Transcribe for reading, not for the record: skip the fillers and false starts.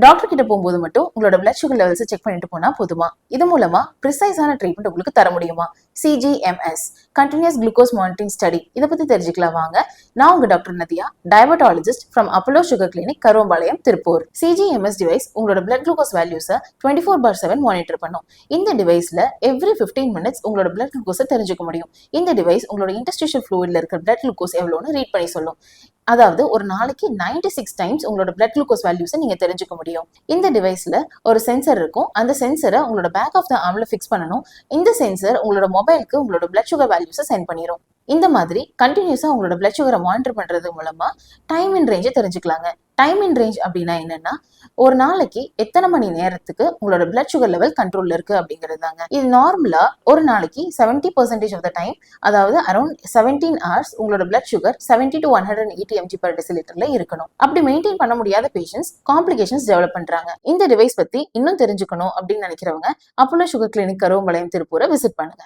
Doctor கிட்ட போகும்போது மட்டும் உங்களோட பிளட் சுகர் லெவல்ஸ் செக் பண்ணிட்டு போனா போதுமா? இது மூலமா ப்ரிசைஸான ட்ரீட்மெண்ட் உங்களுக்கு தர முடியுமா? CGMS continuous glucose monitoring study இதை பத்தி தெரிஞ்சுக்கலாம் வாங்க. நான் உங்க doctor Nadiya, diabetologist from Apollo sugar clinic, Karuvampalayam, Tiruppur. CGMS device உங்களோட பிளட் குளுக்கோஸ் வேல்யூஸை 24/7 மானிட்டர் பண்ணும். இந்த டிவைஸ்ல எவ்ரி 15 மினிட்ஸ் உங்களோட பிளட் குளுக்கோஸை தெரிஞ்சுக்க முடியும். இந்த டிவைஸ் உங்களோட இன்டர்ஸ்டிஷியல் ஃப்ளூயிட்ல இருக்கிற பிளட் குளுக்கோஸ் எவ்வளோன்னு ரீட் பண்ணி சொல்லும். அதாவது ஒரு நாளைக்கு 96 டைம்ஸ் உங்களோட பிளட் குளுக்கோஸ் வேல்யூஸை நீங்க தெரிஞ்சுக்க முடியும். இந்த டிவைஸ்ல ஒரு சென்சர் இருக்கும். அந்த சென்சரை உங்களோட பேக் ஆஃப் த ஆர்ம்ல ஃபிக்ஸ் பண்ணணும். இந்த சென்சர் உங்களோட மொபைலுக்கு உங்களோட பிளட் சுகர் வேல்யூஸை சென்ட் பண்ணிடும். இந்த மாதிரி கண்டினியூஸா உங்களோட பிளட் சுகரை மானிட்டர் பண்றது மூலமா டைம் இன் ரேஞ்சை தெரிஞ்சுக்கலாங்க. டைம் இன் ரேஞ்ச் அப்படின்னா என்னன்னா, ஒரு நாளைக்கு எத்தனை மணி நேரத்துக்கு உங்களோட பிளட் சுகர் லெவல் கண்ட்ரோல்ல இருக்கு அப்படிங்கிறது தாங்க. இது நார்மலா ஒரு நாளைக்கு 70% ஆஃப் த டைம், அதாவது அரௌண்ட் 17 hours உங்களோட பிளட் சுகர் 70 to 180 mg/dL இருக்கணும். அப்படி மெயின்டைன் பண்ண முடியாத பேஷண்ட்ஸ் காம்ப்ளிகேஷன்ஸ் டெவலப் பண்றாங்க. இந்த டிவைஸ் பத்தி இன்னும் தெரிஞ்சுக்கணும் அப்படின்னு நினைக்கிறவங்க அப்போலோ சுகர் கிளினிக், கருவம்பாளையம், திருப்பூரை விசிட் பண்ணுங்க.